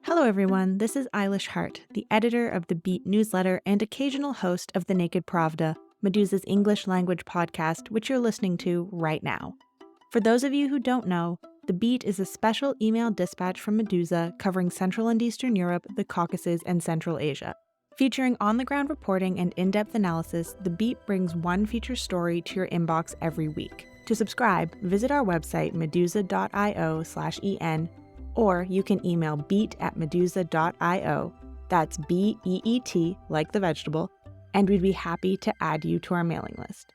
Hello, everyone. This is Eilish Hart, the editor of the Beat newsletter and occasional host of the Naked Pravda, Medusa's English language podcast, which you're listening to right now. For those of you who don't know, the Beat is a special email dispatch from Medusa covering Central and Eastern Europe, the Caucasus, and Central Asia. Featuring on-the-ground reporting and in-depth analysis, the Beat brings one feature story to your inbox every week. To subscribe, visit our website medusa.io/en, or you can email beat@medusa.io, that's BEET, like the vegetable, and we'd be happy to add you to our mailing list.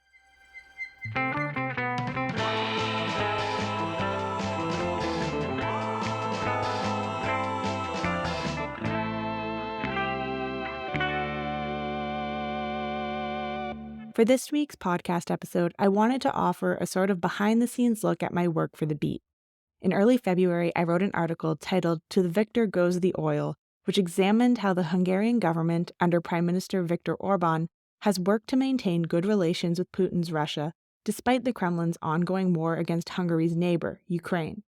For this week's podcast episode, I wanted to offer a sort of behind-the-scenes look at my work for the Beat. In early February, I wrote an article titled "To the Victor Goes the Oil," which examined how the Hungarian government, under Prime Minister Viktor Orbán, has worked to maintain good relations with Putin's Russia, despite the Kremlin's ongoing war against Hungary's neighbor, Ukraine.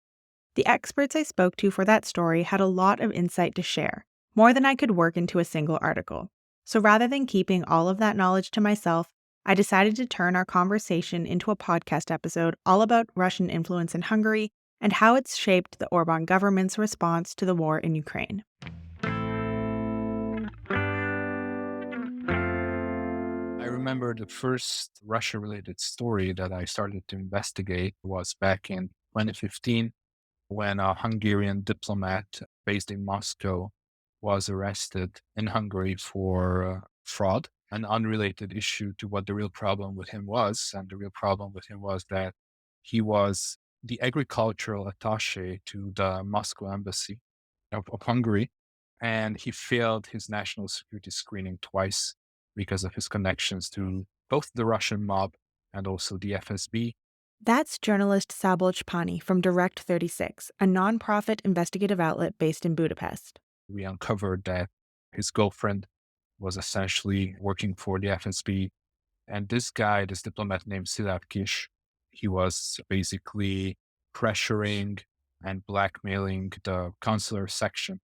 The experts I spoke to for that story had a lot of insight to share, more than I could work into a single article. So rather than keeping all of that knowledge to myself, I decided to turn our conversation into a podcast episode all about Russian influence in Hungary and how it's shaped the Orbán government's response to the war in Ukraine. I remember the first Russia-related story that I started to investigate was back in 2015 when a Hungarian diplomat based in Moscow was arrested in Hungary for fraud, an unrelated issue to what the real problem with him was. And the real problem with him was that he was the agricultural attaché to the Moscow embassy of Hungary, and he failed his national security screening twice because of his connections to both the Russian mob and also the FSB. That's journalist Szabolcs Panyi from Direct 36, a nonprofit investigative outlet based in Budapest. We uncovered that his girlfriend was essentially working for the FSB. And this guy, this diplomat named Szilárd Kiss, he was basically pressuring and blackmailing the consular section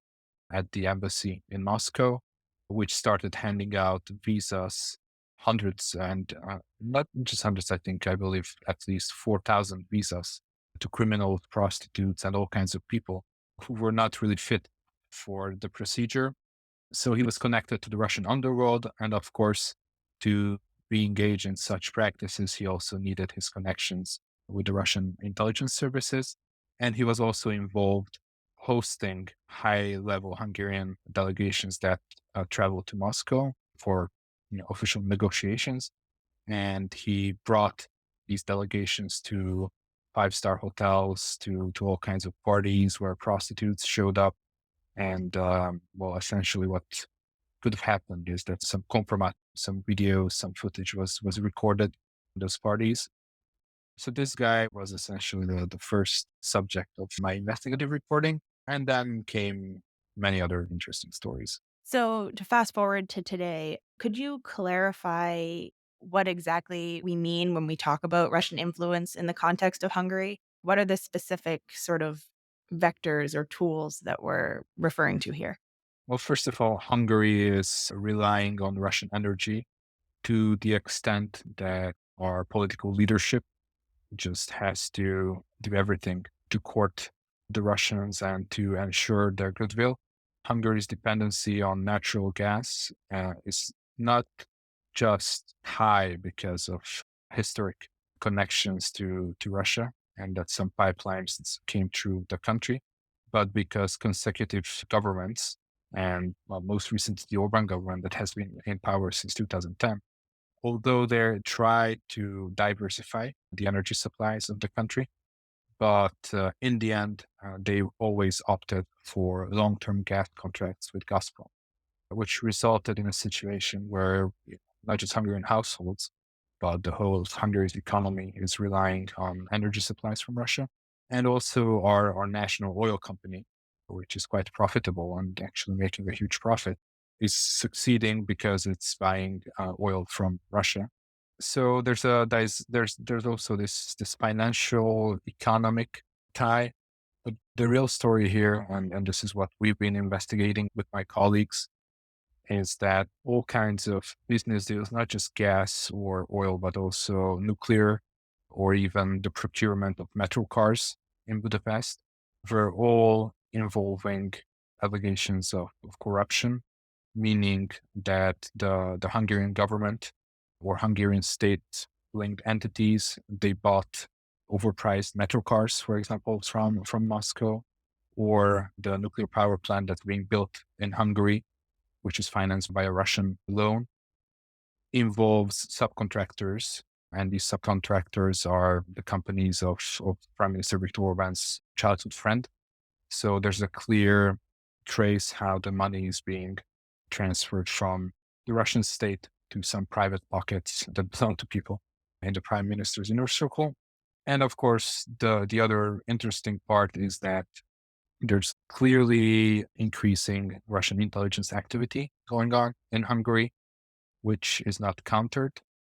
at the embassy in Moscow, which started handing out visas, hundreds and not just hundreds, I believe at least 4,000 visas to criminals, prostitutes, and all kinds of people who were not really fit for the procedure. So he was connected to the Russian underworld. And of course, to be engaged in such practices, he also needed his connections with the Russian intelligence services. And he was also involved hosting high-level Hungarian delegations that traveled to Moscow for official negotiations. And he brought these delegations to five-star hotels, to all kinds of parties where prostitutes showed up. And essentially what could have happened is that some compromise, some videos, some footage was recorded in those parties. So this guy was essentially the first subject of my investigative reporting. And then came many other interesting stories. So, to fast forward to today, could you clarify what exactly we mean when we talk about Russian influence in the context of Hungary? What are the specific sort of vectors or tools that we're referring to here? Well, first of all, Hungary is relying on Russian energy to the extent that our political leadership just has to do everything to court the Russians and to ensure their goodwill. Hungary's dependency on natural gas is not just high because of historic connections to Russia and that some pipelines came through the country, but because consecutive governments, and most recently the Orbán government that has been in power since 2010, although they tried to diversify the energy supplies of the country, but in the end, they always opted for long-term gas contracts with Gazprom, which resulted in a situation where not just Hungarian households, but the whole of Hungary's economy is relying on energy supplies from Russia. And also our national oil company, which is quite profitable and actually making a huge profit, is succeeding because it's buying oil from Russia. So there's also this financial economic tie But the real story here, and this is what we've been investigating with my colleagues, is that all kinds of business deals, not just gas or oil, but also nuclear or even the procurement of metro cars in Budapest, were all involving allegations of corruption, meaning that the Hungarian government or Hungarian state linked entities, they bought overpriced metro cars, for example, from Moscow, or the nuclear power plant that's being built in Hungary, which is financed by a Russian loan, involves subcontractors. And these subcontractors are the companies of Prime Minister Viktor Orbán's childhood friend. So there's a clear trace how the money is being transferred from the Russian state to some private pockets that belong to people in the prime minister's inner circle. And of course, the other interesting part is that there's clearly increasing Russian intelligence activity going on in Hungary, which is not countered.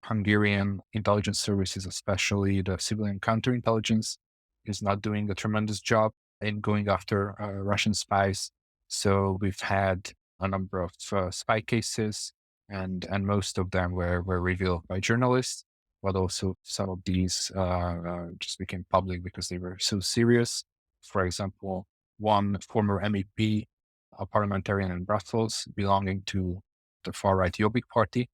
Hungarian intelligence services, especially the civilian counterintelligence, is not doing a tremendous job in going after Russian spies. So we've had a number of spy cases, and most of them were revealed by journalists, but also some of these just became public because they were so serious. For example, one former MEP, a parliamentarian in Brussels belonging to the far-right Jobbik party,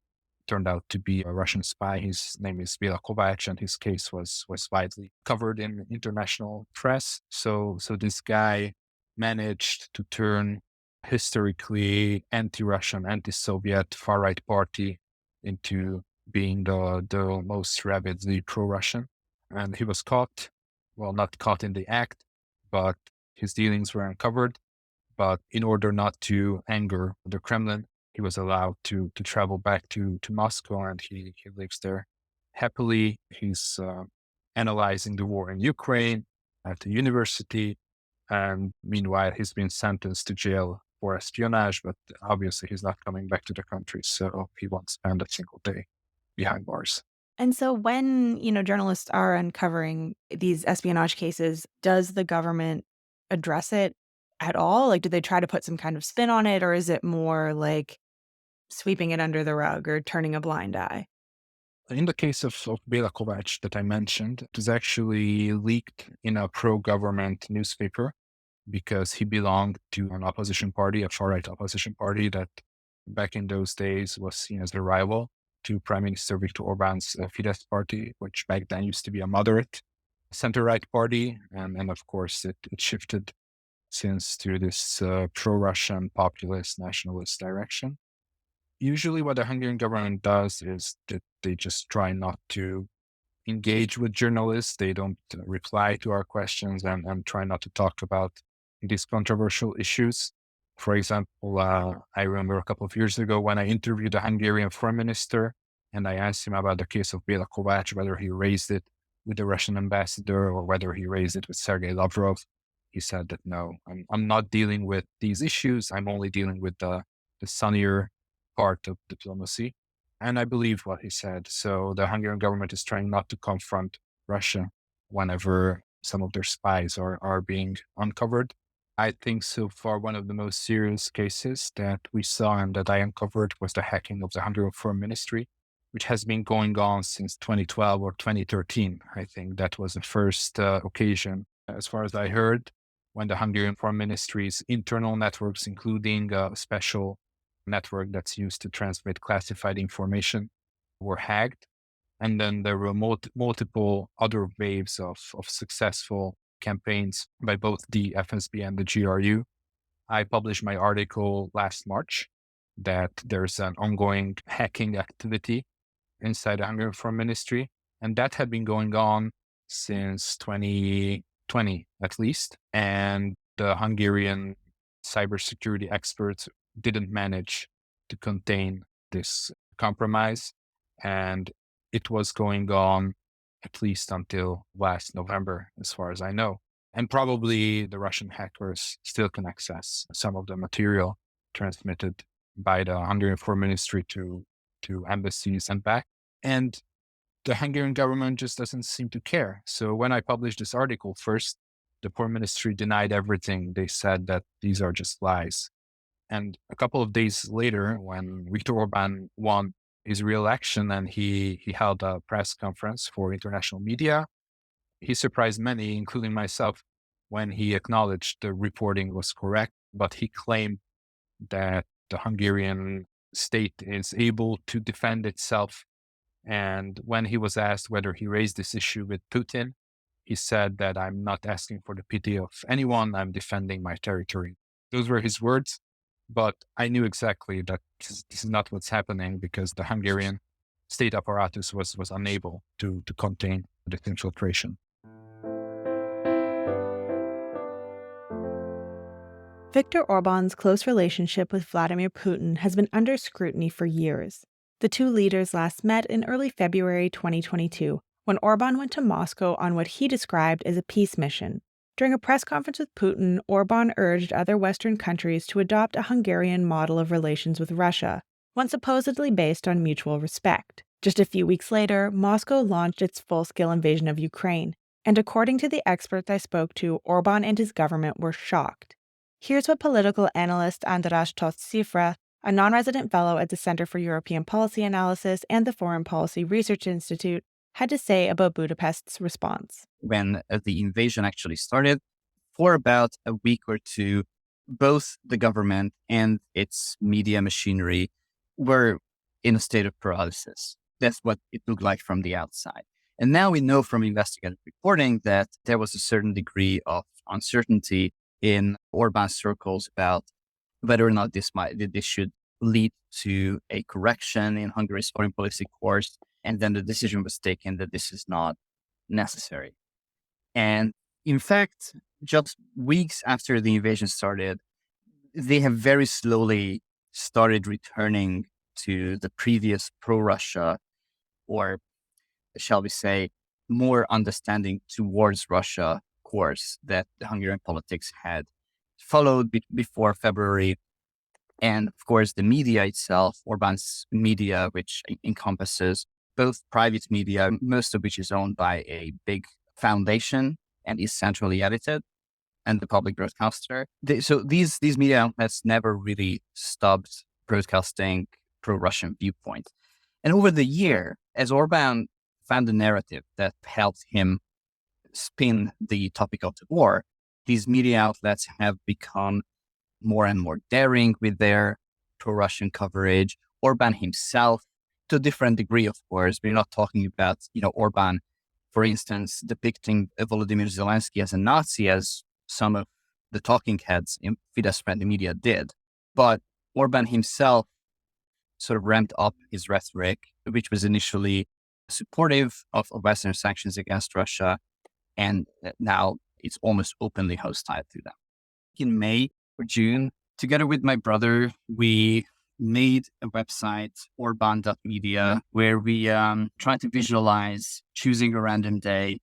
turned out to be a Russian spy. His name is Béla Kovács, and his case was widely covered in international press. So this guy managed to turn historically anti-Russian, anti-Soviet far-right party into being the most rabidly pro-Russian. And he was caught, well, not caught in the act, but his dealings were uncovered. But in order not to anger the Kremlin, he was allowed to travel back to Moscow, and he lives there happily. He's analyzing the war in Ukraine at the university. And meanwhile, he's been sentenced to jail for espionage, but obviously he's not coming back to the country. So he won't spend a single day behind bars. And so when, journalists are uncovering these espionage cases, does the government address it at all? Like, do they try to put some kind of spin on it, or is it more like sweeping it under the rug or turning a blind eye? In the case of Béla Kovács that I mentioned, it was actually leaked in a pro-government newspaper because he belonged to an opposition party, a far-right opposition party that back in those days was seen as a rival to Prime Minister Viktor Orbán's Fidesz party, which back then used to be a moderate center-right party. And of course, it shifted since to this pro-Russian populist nationalist direction. Usually what the Hungarian government does is that they just try not to engage with journalists. They don't reply to our questions and try not to talk about these controversial issues. For example, I remember a couple of years ago when I interviewed the Hungarian foreign minister and I asked him about the case of Béla Kovács, whether he raised it with the Russian ambassador or whether he raised it with Sergei Lavrov. He said that no, I'm not dealing with these issues. I'm only dealing with the sunnier part of diplomacy. And I believe what he said. So the Hungarian government is trying not to confront Russia whenever some of their spies are being uncovered. I think so far one of the most serious cases that we saw and that I uncovered was the hacking of the Hungarian Foreign Ministry, which has been going on since 2012 or 2013. I think that was the first occasion, as far as I heard, when the Hungarian Foreign Ministry's internal networks, including a special network that's used to transmit classified information, were hacked. And then there were multiple other waves of successful campaigns by both the FSB and the GRU. I published my article last March that there's an ongoing hacking activity inside the Hungarian Foreign Ministry. And that had been going on since 2020, at least. And the Hungarian cybersecurity experts didn't manage to contain this compromise. And it was going on at least until last November, as far as I know. And probably the Russian hackers still can access some of the material transmitted by the Hungarian Foreign Ministry to embassies and back. And the Hungarian government just doesn't seem to care. So when I published this article first, The foreign ministry denied everything. They said that these are just lies. And a couple of days later, when Viktor Orbán won his re-election and he held a press conference for international media, he surprised many, including myself, when he acknowledged the reporting was correct, but he claimed that the Hungarian state is able to defend itself. And when he was asked whether he raised this issue with Putin, he said that I'm not asking for the pity of anyone, I'm defending my territory. Those were his words, but I knew exactly that this is not what's happening because the Hungarian state apparatus was unable to contain the infiltration. Viktor Orbán's close relationship with Vladimir Putin has been under scrutiny for years. The two leaders last met in early February 2022, when Orbán went to Moscow on what he described as a peace mission. During a press conference with Putin, Orbán urged other Western countries to adopt a Hungarian model of relations with Russia, one supposedly based on mutual respect. Just a few weeks later, Moscow launched its full-scale invasion of Ukraine, and according to the experts I spoke to, Orbán and his government were shocked. Here's what political analyst Andras Tóth-Czifra, a non-resident fellow at the Center for European Policy Analysis and the Foreign Policy Research Institute, had to say about Budapest's response. When the invasion actually started, for about a week or two, both the government and its media machinery were in a state of paralysis. That's what it looked like from the outside. And now we know from investigative reporting that there was a certain degree of uncertainty in Orbán circles about whether or not this should lead to a correction in Hungary's foreign policy course. And then the decision was taken that this is not necessary. And in fact, just weeks after the invasion started, they have very slowly started returning to the previous pro-Russia, or shall we say, more understanding towards Russia course that the Hungarian politics had followed before February. And of course, the media itself, Orbán's media, which encompasses both private media, most of which is owned by a big foundation and is centrally edited, and the public broadcaster. So these media outlets never really stopped broadcasting pro-Russian viewpoints. And over the year, as Orbán found a narrative that helped him spin the topic of the war, these media outlets have become more and more daring with their pro-Russian coverage. Orbán himself, to a different degree, of course. We're not talking about, Orbán, for instance, depicting Volodymyr Zelensky as a Nazi, as some of the talking heads in Fidesz-friendly media did. But Orbán himself sort of ramped up his rhetoric, which was initially supportive of Western sanctions against Russia, and now it's almost openly hostile to them. In May or June, together with my brother, we made a website, Orbán.media, where we tried to visualize, choosing a random day,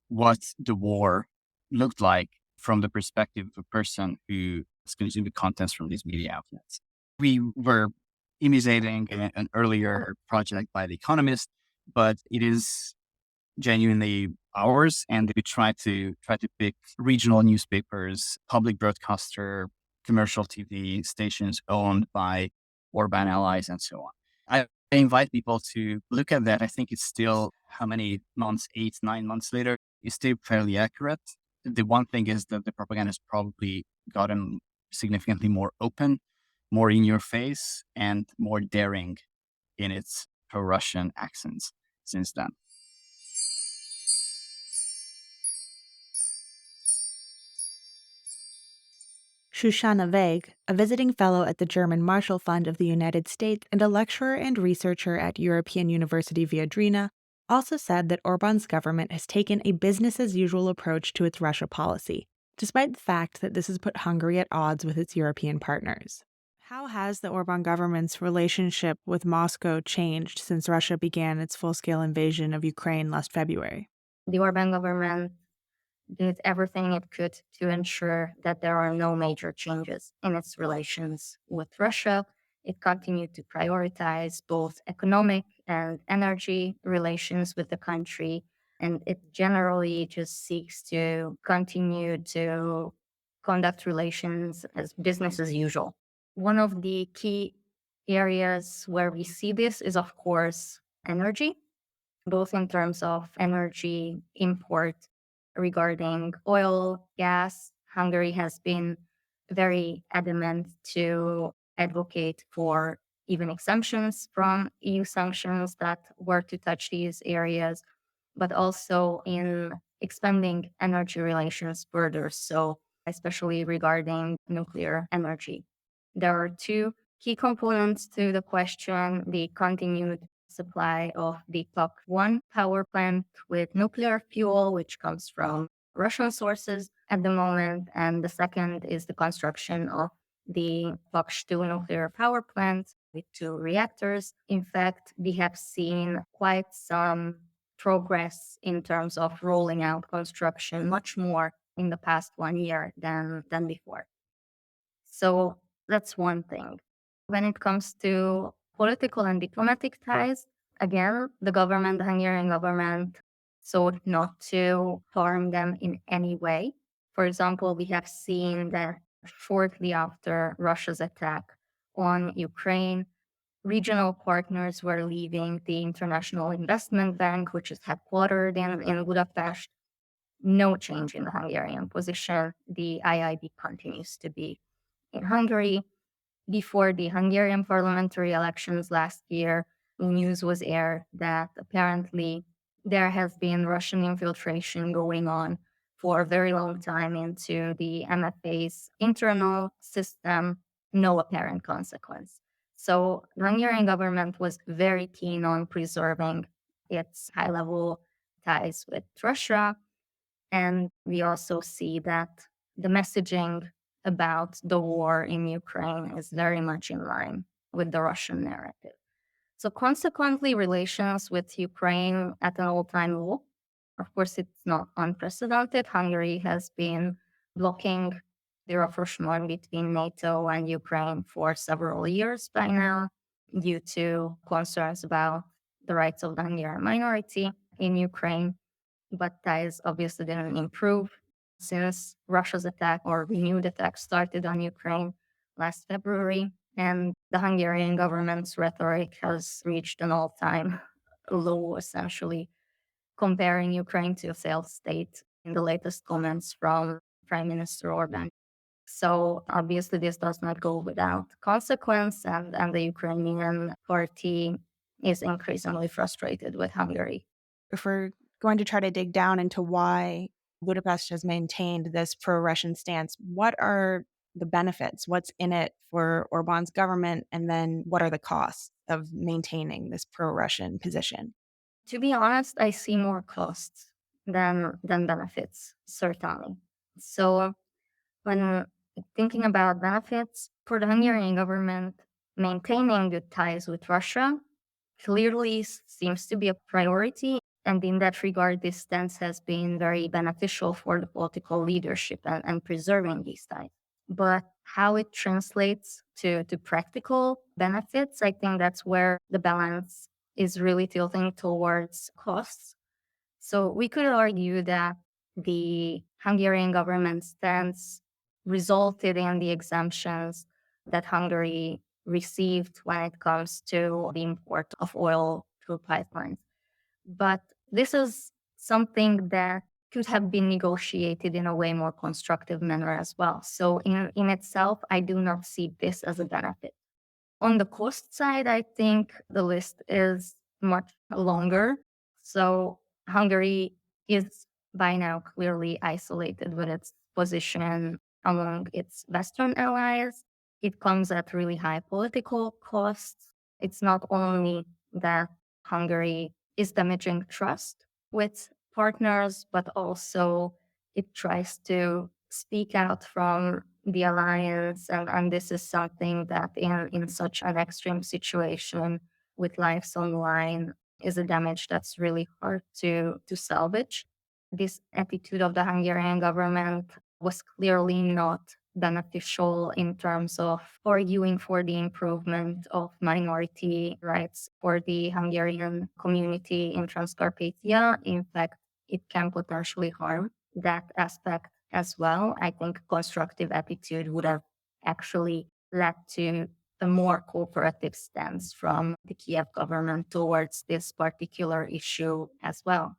what the war looked like from the perspective of a person who is consuming the contents from these media outlets. We were imitating an earlier project by The Economist, but it is genuinely ours, and we try to pick regional newspapers, public broadcaster, commercial TV stations owned by Orbán allies, and so on. I invite people to look at that. I think it's still, how many months, 8, 9 months later, it's still fairly accurate. The one thing is that the propaganda has probably gotten significantly more open, more in your face, and more daring in its pro-Russian accents since then. Zsuzsanna Vegh, a visiting fellow at the German Marshall Fund of the United States and a lecturer and researcher at European University Viadrina, also said that Orbán's government has taken a business-as-usual approach to its Russia policy, despite the fact that this has put Hungary at odds with its European partners. How has the Orbán government's relationship with Moscow changed since Russia began its full-scale invasion of Ukraine last February? The Orbán government did everything it could to ensure that there are no major changes in its relations with Russia. It continued to prioritize both economic and energy relations with the country. And it generally just seeks to continue to conduct relations as business as usual. One of the key areas where we see this is, of course, energy, both in terms of energy import regarding oil, gas. Hungary has been very adamant to advocate for even exemptions from EU sanctions that were to touch these areas, but also in expanding energy relations further. So, especially regarding nuclear energy. There are two key components to the question: the continued supply of the Block 1 power plant with nuclear fuel, which comes from Russian sources at the moment. And the second is the construction of the Block 2 nuclear power plant with 2 reactors. In fact, we have seen quite some progress in terms of rolling out construction, much more in the past 1 year than before. So that's one thing. When it comes to political and diplomatic ties, again, the Hungarian government sought not to harm them in any way. For example, we have seen that shortly after Russia's attack on Ukraine, regional partners were leaving the International Investment Bank, which is headquartered in Budapest. No change in the Hungarian position. The IIB continues to be in Hungary. Before the Hungarian parliamentary elections last year, news was aired that apparently there has been Russian infiltration going on for a very long time into the MFA's internal system, no apparent consequence. So the Hungarian government was very keen on preserving its high-level ties with Russia. And we also see that the messaging about the war in Ukraine is very much in line with the Russian narrative. So consequently, relations with Ukraine at an all-time low. Of course, it's not unprecedented. Hungary has been blocking the rapprochement between NATO and Ukraine for several years by now due to concerns about the rights of the Hungarian minority in Ukraine. But ties obviously didn't improve since Russia's attack or renewed attack started on Ukraine last February. And the Hungarian government's rhetoric has reached an all-time low, essentially, comparing Ukraine to a failed state in the latest comments from Prime Minister Orbán. So obviously this does not go without consequence, and the Ukrainian party is increasingly frustrated with Hungary. If we're going to try to dig down into why Budapest has maintained this pro-Russian stance, what are the benefits? What's in it for Orbán's government? And then what are the costs of maintaining this pro-Russian position? To be honest, I see more costs than benefits, certainly. So when thinking about benefits, for the Hungarian government, maintaining good ties with Russia clearly seems to be a priority. And in that regard, this stance has been very beneficial for the political leadership and preserving these ties. But how it translates to practical benefits, I think that's where the balance is really tilting towards costs. So we could argue that the Hungarian government stance resulted in the exemptions that Hungary received when it comes to the import of oil through pipelines. But this is something that could have been negotiated in a way more constructive manner as well. So in itself, I do not see this as a benefit. On the cost side, I think the list is much longer. So Hungary is by now clearly isolated with its position among its Western allies. It comes at really high political costs. It's not only that Hungary is damaging trust with partners, but also it tries to speak out from the alliance. And this is something that in such an extreme situation with lives on the line is a damage that's really hard to salvage. This attitude of the Hungarian government was clearly not beneficial in terms of arguing for the improvement of minority rights for the Hungarian community in Transcarpathia. In fact, it can potentially harm that aspect as well. I think constructive attitude would have actually led to a more cooperative stance from the Kiev government towards this particular issue as well.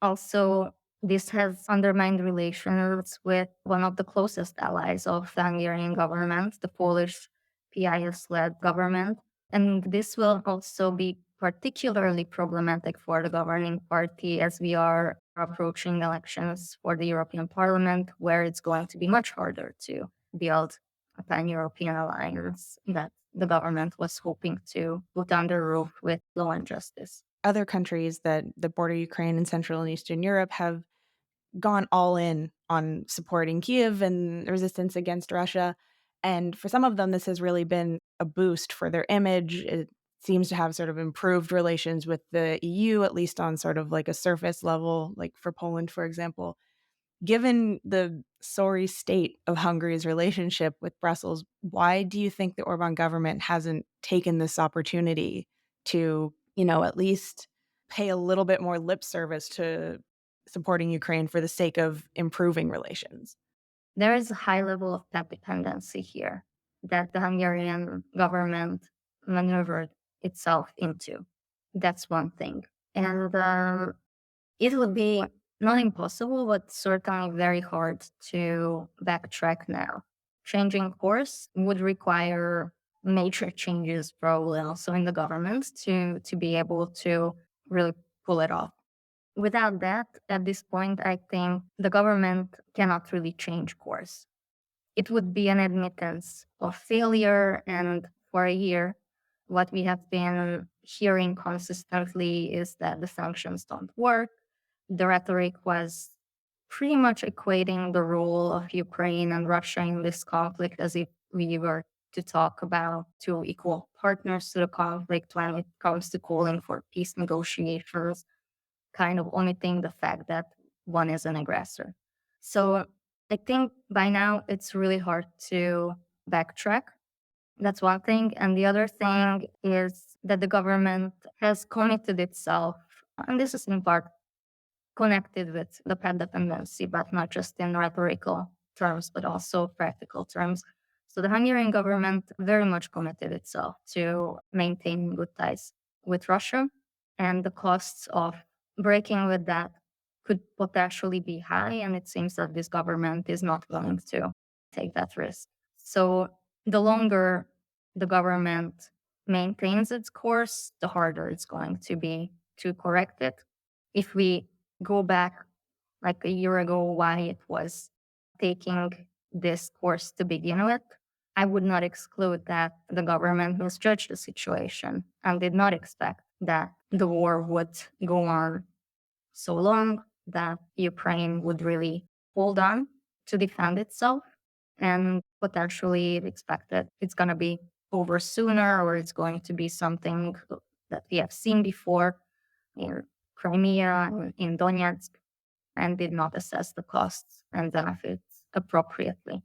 Also, this has undermined relations with one of the closest allies of the Hungarian government, the Polish PIS-led government. And this will also be particularly problematic for the governing party as we are approaching elections for the European Parliament, where it's going to be much harder to build a pan-European alliance that the government was hoping to put under roof with law and justice. Other countries that border Ukraine and Central and Eastern Europe have gone all in on supporting Kiev and resistance against Russia. And for some of them, this has really been a boost for their image. It seems to have sort of improved relations with the EU, at least on sort of like a surface level, like for Poland, for example. Given the sorry state of Hungary's relationship with Brussels, why do you think the Orbán government hasn't taken this opportunity to, at least pay a little bit more lip service to supporting Ukraine for the sake of improving relations? There is a high level of that dependency here that the Hungarian government maneuvered itself into. That's one thing. And it would be not impossible, but certainly very hard to backtrack now. Changing course would require major changes, probably also in the government, to be able to really pull it off. Without that, at this point, I think the government cannot really change course. It would be an admittance of failure, and for a year, what we have been hearing consistently is that the sanctions don't work. The rhetoric was pretty much equating the role of Ukraine and Russia in this conflict as if we were to talk about two equal partners to the conflict when it comes to calling for peace negotiations, kind of omitting the fact that one is an aggressor. So I think by now it's really hard to backtrack. That's one thing. And the other thing is that the government has committed itself, and this is in part connected with the pet dependency, but not just in rhetorical terms, but also practical terms. So the Hungarian government very much committed itself to maintaining good ties with Russia, and the costs of breaking with that could potentially be high, and it seems that this government is not willing to take that risk. So the longer the government maintains its course, the harder it's going to be to correct it. If we go back like a year ago, why it was taking this course to begin with, I would not exclude that the government misjudged the situation and did not expect that the war would go on so long, that Ukraine would really hold on to defend itself, and potentially expected it's going to be over sooner, or it's going to be something that we have seen before in Crimea, in Donetsk, and did not assess the costs and benefits appropriately.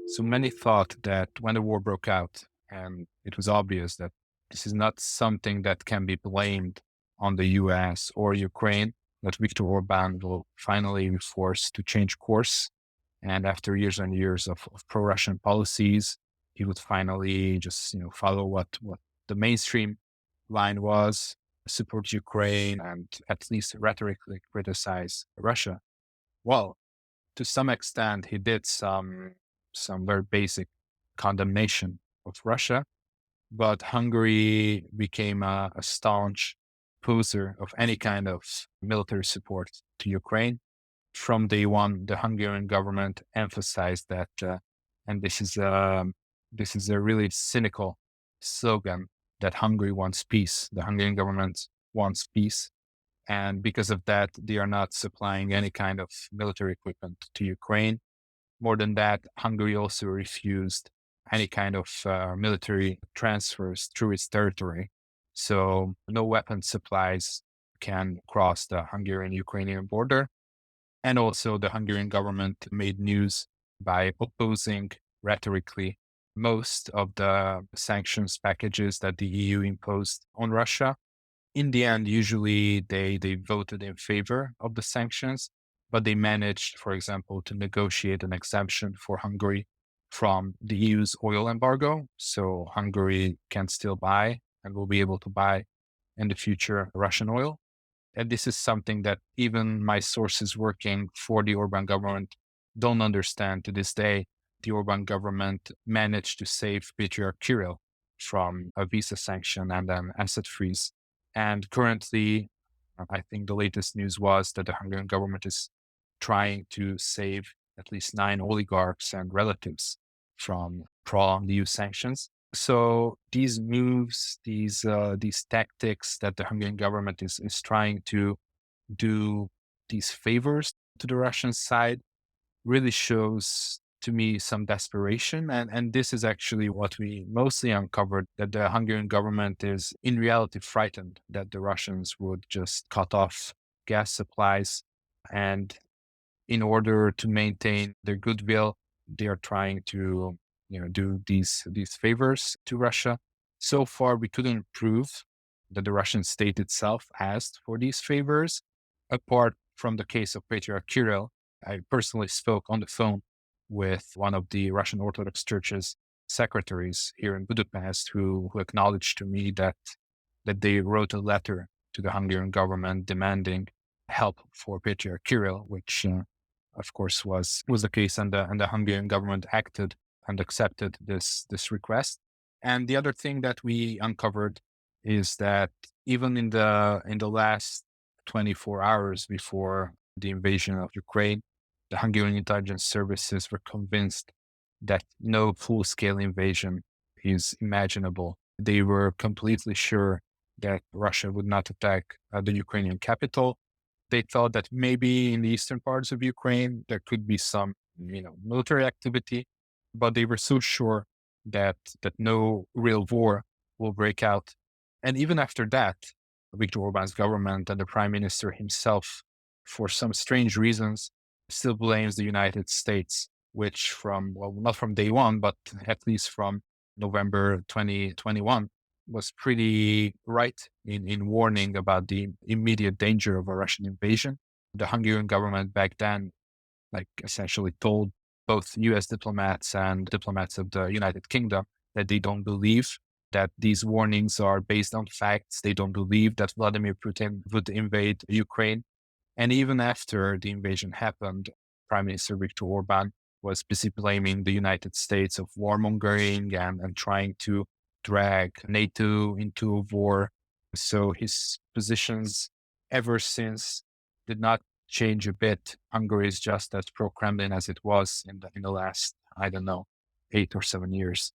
So many thought that when the war broke out, and it was obvious that this is not something that can be blamed on the US or Ukraine, that Viktor Orbán will finally be forced to change course. And after years and years of pro-Russian policies, he would finally just follow what the mainstream line was, support Ukraine, and at least rhetorically criticize Russia. Well, to some extent, he did some very basic condemnation of Russia, but Hungary became a staunch opposer of any kind of military support to Ukraine. From day one, the Hungarian government emphasized that, and this is a really cynical slogan, that Hungary wants peace. The Hungarian government wants peace. And because of that, they are not supplying any kind of military equipment to Ukraine. More than that, Hungary also refused any kind of military transfers through its territory. So no weapon supplies can cross the Hungarian-Ukrainian border. And also the Hungarian government made news by opposing rhetorically most of the sanctions packages that the EU imposed on Russia. In the end, usually they voted in favor of the sanctions, but they managed, for example, to negotiate an exemption for Hungary from the EU's oil embargo. So Hungary can still buy and will be able to buy in the future Russian oil. And this is something that even my sources working for the Orbán government don't understand to this day. The Orbán government managed to save Patriarch Kirill from a visa sanction and an asset freeze. And currently, I think the latest news was that the Hungarian government is trying to save at least 9 oligarchs and relatives from prolonged EU sanctions. So these moves, these tactics that the Hungarian government is trying to do, these favors to the Russian side, really shows to me some desperation. And this is actually what we mostly uncovered, that the Hungarian government is in reality frightened that the Russians would just cut off gas supplies. And in order to maintain their goodwill, they are trying to do these favors to Russia. So far, we couldn't prove that the Russian state itself asked for these favors. Apart from the case of Patriarch Kirill, I personally spoke on the phone with one of the Russian Orthodox Church's secretaries here in Budapest, who acknowledged to me that they wrote a letter to the Hungarian government demanding help for Patriarch Kirill, which of course was the case, and the Hungarian government acted and accepted this request. And the other thing that we uncovered is that even in the last 24 hours before the invasion of Ukraine, the Hungarian intelligence services were convinced that no full-scale invasion is imaginable. They were completely sure that Russia would not attack the Ukrainian capital. They thought that maybe in the eastern parts of Ukraine, there could be some, military activity, but they were so sure that no real war will break out. And even after that, Viktor Orbán's government and the prime minister himself, for some strange reasons, still blames the United States, which not from day one, but at least from November 2021, was pretty right in warning about the immediate danger of a Russian invasion. The Hungarian government back then, essentially told both US diplomats and diplomats of the United Kingdom that they don't believe that these warnings are based on facts. They don't believe that Vladimir Putin would invade Ukraine. And even after the invasion happened, Prime Minister Viktor Orbán was busy blaming the United States of warmongering and trying to drag NATO into a war. So his positions ever since did not change a bit. Hungary is just as pro-Kremlin as it was in the last, 8 or 7 years.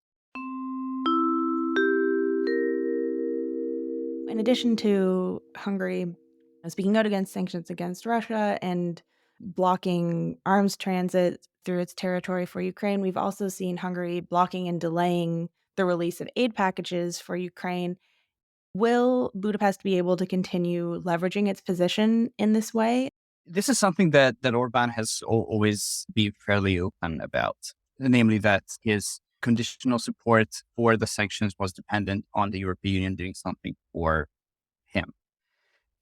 In addition to Hungary speaking out against sanctions against Russia and blocking arms transit through its territory for Ukraine, we've also seen Hungary blocking and delaying the release of aid packages for Ukraine. Will Budapest be able to continue leveraging its position in this way? This is something that Orbán has always been fairly open about, namely that his conditional support for the sanctions was dependent on the European Union doing something for him.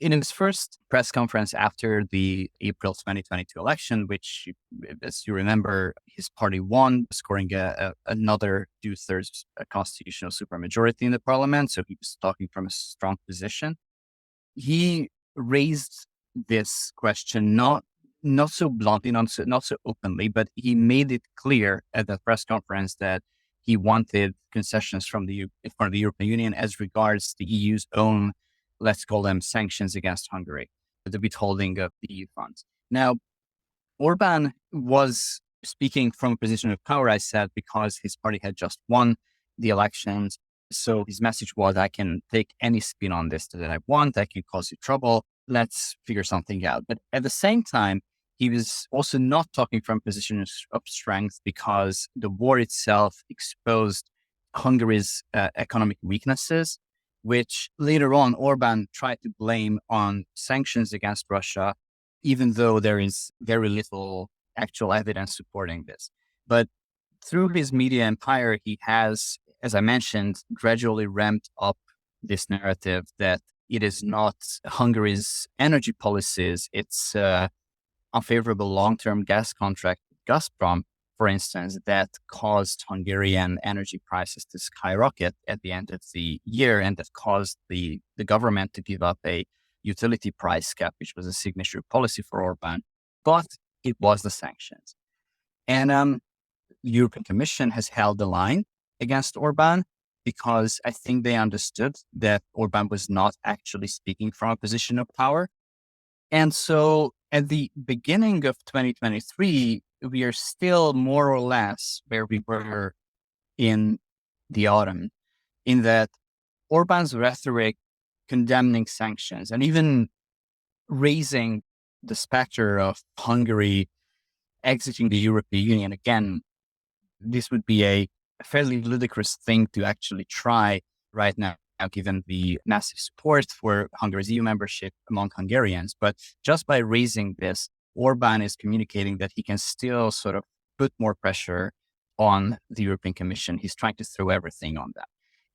In his first press conference after the April 2022 election, which, as you remember, his party won, scoring another 2/3 constitutional supermajority in the parliament. So he was talking from a strong position. He raised this question not so bluntly, not so openly, but he made it clear at the press conference that he wanted concessions from the European Union as regards the EU's own, let's call them, sanctions against Hungary, the withholding of the EU funds. Now, Orbán was speaking from a position of power, I said, because his party had just won the elections. So his message was, I can take any spin on this that I want. I can cause you trouble. Let's figure something out. But at the same time, he was also not talking from a position of strength, because the war itself exposed Hungary's economic weaknesses, which later on Orbán tried to blame on sanctions against Russia, even though there is very little actual evidence supporting this. But through his media empire, he has, as I mentioned, gradually ramped up this narrative that it is not Hungary's energy policies, its unfavorable long-term gas contract with Gazprom, for instance, that caused Hungarian energy prices to skyrocket at the end of the year, and that caused the government to give up a utility price cap, which was a signature policy for Orbán. But it was the sanctions. And the European Commission has held the line against Orbán because I think they understood that Orbán was not actually speaking from a position of power. And so at the beginning of 2023, we are still more or less where we were in the autumn, in that Orbán's rhetoric condemning sanctions and even raising the specter of Hungary exiting the European Union. Again, this would be a fairly ludicrous thing to actually try right now, given the massive support for Hungary's EU membership among Hungarians. But just by raising this, Orbán is communicating that he can still sort of put more pressure on the European Commission. He's trying to throw everything on them.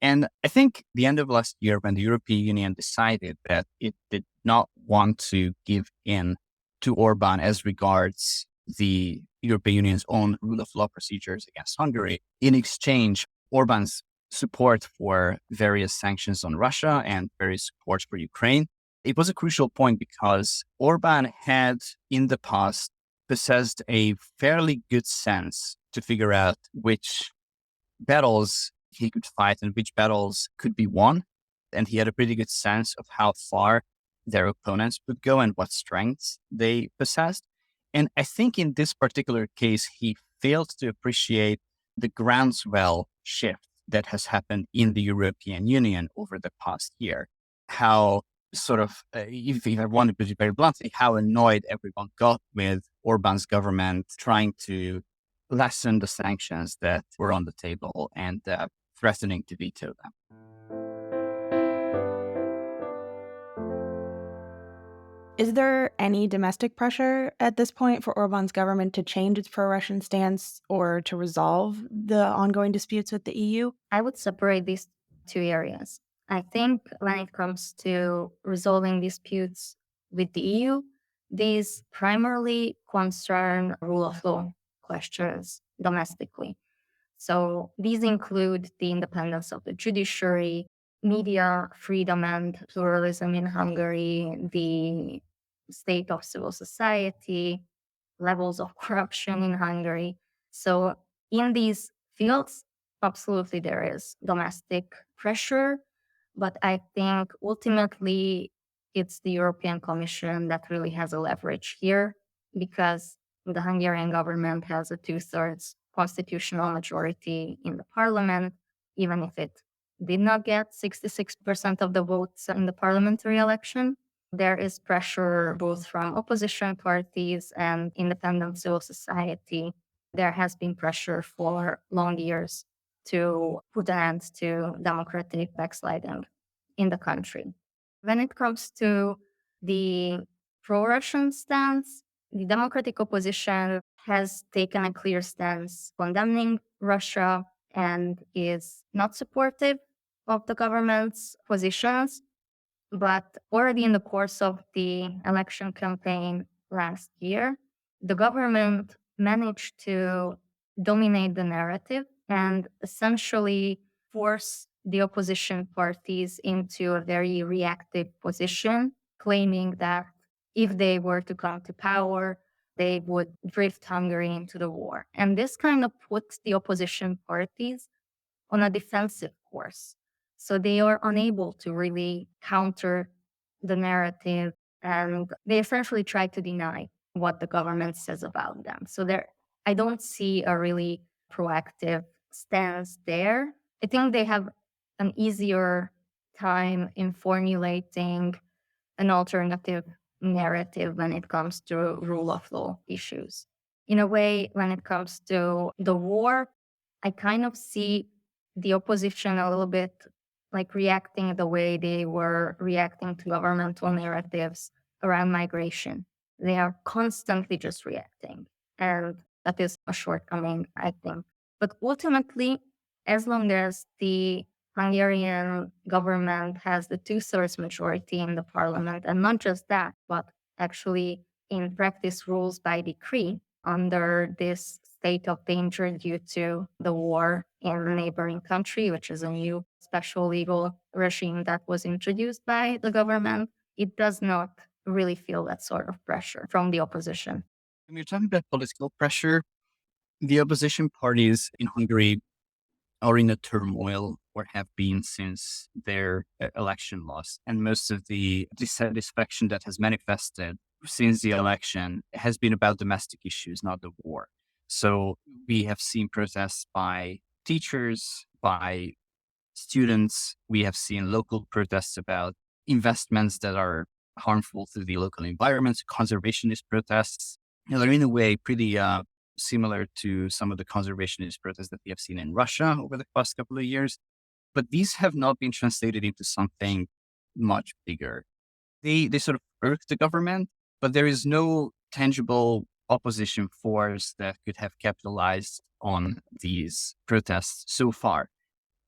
And I think the end of last year, when the European Union decided that it did not want to give in to Orbán as regards the European Union's own rule of law procedures against Hungary, in exchange, Orbán's support for various sanctions on Russia and various support for Ukraine, it was a crucial point because Orbán had in the past possessed a fairly good sense to figure out which battles he could fight and which battles could be won. And he had a pretty good sense of how far their opponents would go and what strengths they possessed. And I think in this particular case, he failed to appreciate the groundswell shift that has happened in the European Union over the past year. How sort of, if I want to put it very bluntly, how annoyed everyone got with Orbán's government trying to lessen the sanctions that were on the table and threatening to veto them. Is there any domestic pressure at this point for Orbán's government to change its pro-Russian stance or to resolve the ongoing disputes with the EU? I would separate these two areas. I think when it comes to resolving disputes with the EU, these primarily concern rule of law questions domestically. So these include the independence of the judiciary, media freedom and pluralism in Hungary, the state of civil society, levels of corruption in Hungary. So in these fields, absolutely there is domestic pressure, but I think ultimately it's the European Commission that really has a leverage here because the Hungarian government has a 2/3 constitutional majority in the parliament, even if it did not get 66% of the votes in the parliamentary election. There is pressure both from opposition parties and independent civil society. There has been pressure for long years to put an end to democratic backsliding in the country. When it comes to the pro-Russian stance, the democratic opposition has taken a clear stance condemning Russia and is not supportive of the government's positions. But already in the course of the election campaign last year, the government managed to dominate the narrative and essentially force the opposition parties into a very reactive position, claiming that if they were to come to power, they would drift Hungary into the war. And this kind of puts the opposition parties on a defensive course. So they are unable to really counter the narrative, and they essentially try to deny what the government says about them. So I don't see a really proactive stance there. I think they have an easier time in formulating an alternative narrative when it comes to rule of law issues. In a way, when it comes to the war, I kind of see the opposition a little bit like reacting the way they were reacting to governmental narratives around migration. They are constantly just reacting. And that is a shortcoming, I think. But ultimately, as long as the Hungarian government has the 2/3 majority in the parliament, and not just that, but actually in practice rules by decree under this state of danger due to the war in the neighboring country, which is a new special legal regime that was introduced by the government, it does not really feel that sort of pressure from the opposition. When you're talking about political pressure, the opposition parties in Hungary are in a turmoil or have been since their election loss. And most of the dissatisfaction that has manifested since the election has been about domestic issues, not the war. So we have seen protests by teachers, by students. We have seen local protests about investments that are harmful to the local environment, conservationist protests. They're in a way pretty similar to some of the conservationist protests that we have seen in Russia over the past couple of years. But these have not been translated into something much bigger. They sort of irk the government, but there is no tangible opposition force that could have capitalized on these protests so far.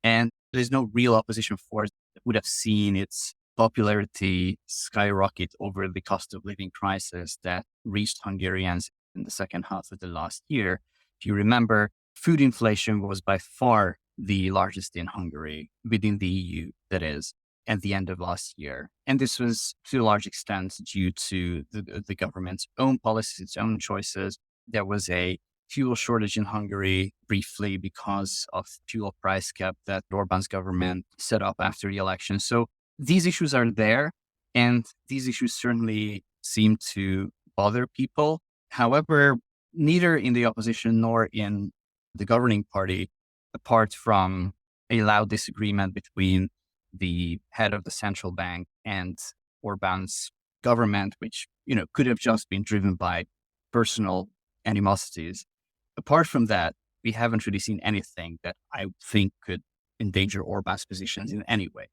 And there's no real opposition force that would have seen its popularity skyrocket over the cost of living crisis that reached Hungarians in the second half of the last year. If you remember, food inflation was by far the largest in Hungary, within the EU, that is, at the end of last year. And this was to a large extent due to the government's own policies, its own choices. There was a fuel shortage in Hungary briefly because of fuel price cap that Orbán's government set up after the election. So these issues are there, and these issues certainly seem to bother people. However, neither in the opposition nor in the governing party, apart from a loud disagreement between the head of the central bank and Orbán's government, which, could have just been driven by personal animosities. Apart from that, we haven't really seen anything that I think could endanger Orbán's positions in any way.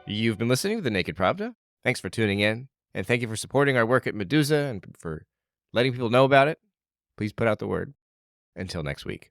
You've been listening to the Naked Pravda. Thanks for tuning in, and thank you for supporting our work at Medusa and for letting people know about it. Please put out the word. Until next week.